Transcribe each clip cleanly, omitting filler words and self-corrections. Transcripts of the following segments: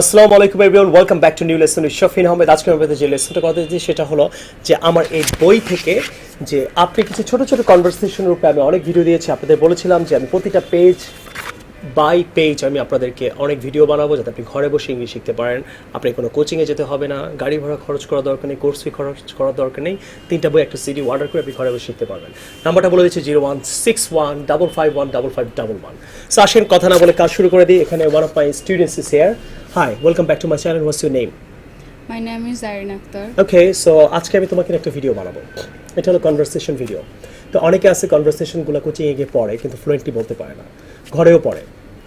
আসসালামু আলাইকুম everyone, welcome back two new lesson with Shafin Ahmed. আজকে আমরা যে লেসনটা কথা দিচ্ছি সেটা হলো যে আমার এই বই থেকে যে আপনি কিছু ছোট ছোট কনভারসেশনের উপরে আমি অনেক ভিডিও দিয়েছি। আপনাদের বলেছিলাম যে আমি প্রতিটা পেজ বাই পেজ আমি আপনাদেরকে অনেক ভিডিও বানাবো যাতে আপনি ঘরে বসে ইংলিশ শিখতে পারেন। আপনি কোনো কোচিংয়ে যেতে হবে না, গাড়ি ভাড়া খরচ করার দরকার নেই, কোর্স ফি খরচ করার দরকার নেই। 3টা বই একটা সিডি অর্ডার করে আপনি ঘরে বসে শিখতে পারবেন। নাম্বারটা বলে দিচ্ছি 0161551551. সো আসেন কথা না বলে কাজ শুরু করে দিই। এখানে one of my students is here. Hi, welcome back to my channel. What's your name? My name is Zarin Akhtar. Okay, so আজকে আমি তোমাকে একটা ভিডিও বানাবো। এটা হলো কনভারসেশন ভিডিও। তো অনেকে আছে কনভারসেশনগুলো কোচিংয়ে গিয়ে পড়ে কিন্তু ফ্লুয়েন্টলি বলতে পারে না, ঘরেও পড়ে।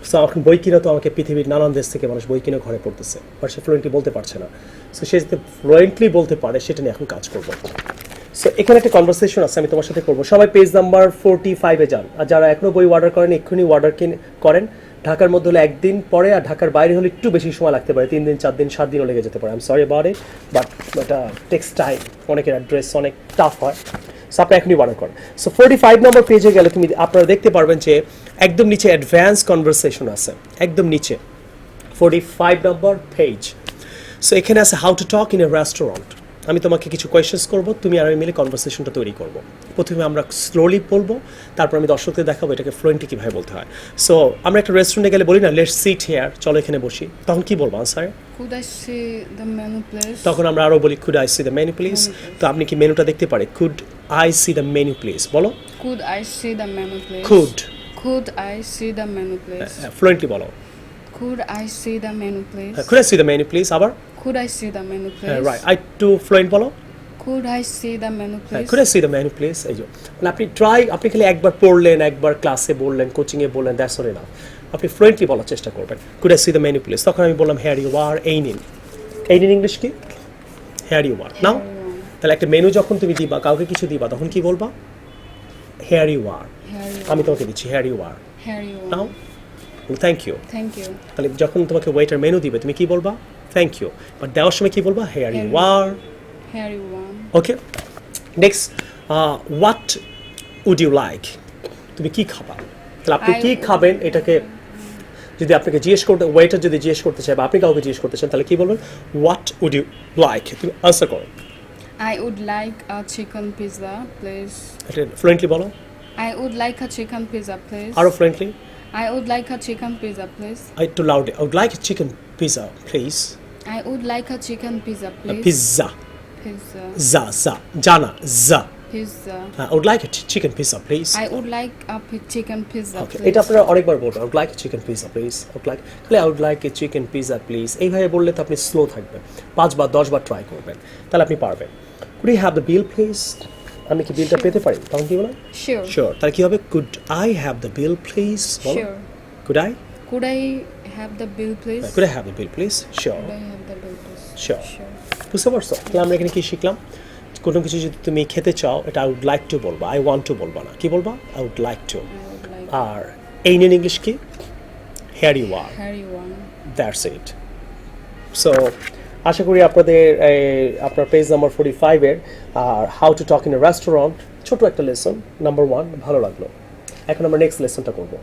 সো এখন বই কিনা তো আমাকে পৃথিবীর নানান দেশ থেকে মানুষ বই কিনে ঘরে পড়তেছে, আর সে ফ্লুয়েন্টলি বলতে পারছে না। সো সে যাতে ফ্লুয়েন্টলি বলতে পারে সেটা নিয়ে এখন কাজ করবো। সো এখানে একটা কনভারসেশন আছে, আমি তোমার সাথে করবো। সবাই পেজ নাম্বার 45-এ যান, আর যারা এখনও বই অর্ডার করেন এক্ষুনি অর্ডার করেন। ঢাকার মধ্যে হলে একদিন পরে, আর ঢাকার বাইরে হলে একটু বেশি সময় লাগতে পারে, 3 দিন 4 দিন 7 দিনও লেগে যেতে পারে। I am sorry about it, but এটা টেক্স টাইম, অনেকের অ্যাড্রেস অনেক টাফ হয়। সো আপনি এখনই অর্ডার করেন। সো 45 নম্বর পেজে গেলে তুমি আপনারা দেখতে পারবেন যে একদম নিচে অ্যাডভান্স কনভারসেশন আছে, একদম নিচে 45 নম্বর পেজ। সো এখানে আছে how to talk in a restaurant. আমি তোমাকে কিছু কোয়েশ্চেন্স করবো, তুমি আর আমি মিলে কনভারসেশনটা তৈরি করবো। প্রথমে আমরা স্লোলি বলবো, তারপর আমি দর্শকদের দেখাবো এটাকে ফ্লুয়েন্টলি কীভাবে বলতে হয়। সো আমরা একটা রেস্টুরেন্টে গেলে বলি না, লেটস সিট হিয়ার, চলো এখানে বসি। তখন কি বলবো আনসারে? Could I see the menu, please? তখন আমরা আরও বলি could I see the menu please. তো আপনি কি মেনুটা দেখতে পারে? Could I see the menu please বলো। Could I see the menu, please? Could, Could I see the menu, please? Fluently বলো। Could I see the menu, please? Could I see the menu please. আবার Could I see the menu, please? Right, আই টু fluent বলো। Could I see the menu, please? Could I see the menu please. এই যে মানে আপনি খালি একবার পড়লেন, একবার ক্লাসে বললেন, কোচিংয়ে বললেন, দ্যাটস নট এনাফ। আপনি ফ্লুয়েন্টলি বলার চেষ্টা করবেন, could I see the menu please. তখন আমি বললাম হেয়ার ইউ আর, এই নিন। এই নিন ইংলিশ কি? হেয়ার ইউ আর। নাও তাহলে একটা মেনু যখন তুমি দিবা, কাউকে কিছু দিবা, তখন কি বলবা? Here you are. Here you আমি are. তোমাকে দিচ্ছি here you are. Here you are. নাও থ্যাংক ইউ। Thank you. তাহলে যখন তোমাকে ওয়েটার মেনু দিবে তুমি কি বলবা? Thank you. বাট দেওয়ার সময় কি বলবা? Here you are. Here you are. Okay, next, what would you like? তুমি কি খাবা? তাহলে আপনি কি খাবেন এটাকে যদি আপনাকে জিজ্ঞেস করতে, ওয়েটার যদি জিজ্ঞেস করতে চায় বা আপনি কাউকে জিজ্ঞেস করতে চান, তাহলে কি বলবেন? What would you like. তুমি আনসার করো। I would like a chicken pizza, please. এটা ফ্লুয়েন্টলি বলো। I would like a chicken pizza, please. আরও fluently. I would like a chicken pizza, please. একটু loudly. I would like a chicken pizza please. I would like a chicken pizza, please. Pizza, Pizza. জা জানা জা। Pizza. I would like a chicken pizza please. I would like a chicken pizza, Okay, please. এটা আপনারা অনেকবার বলবেন, I would like a chicken pizza please. I would like a chicken pizza please. এইভাবে বললে তো আপনি স্লো থাকবেন, 5 বার 10 বার try করবেন, তাহলে আপনি পারবেন। Could you have the bill please? আমি কি বিলটা পেতে পারি? তখন কি বলবেন? Sure. Sure. তাহলে কি হবে? Could I have the bill please? বলো। Sure. Could I? Could I have the bill, please? Could I have the bill please? Sure. Could I have the bill, please? Sure. Sure. বুঝতে পারছো? তাহলে আমরা এখানে কি শিখলাম? কোনো কিছু যদি তুমি খেতে চাও, এটা আই উড লাইক টু বলবা, আই ওয়ান্ট টু বলবা না। কি বলবা? I would like to. I would like. আর এই নিন ইংলিশ কি? Here you are. Here you are. That's it. So আশা করি আপনার পেজ নাম্বার 45-এর আর how to talk in a restaurant ছোট একটা লেসন নাম্বার 1 ভালো লাগলো। এখন আমরা নেক্সট লেসনটা করবো।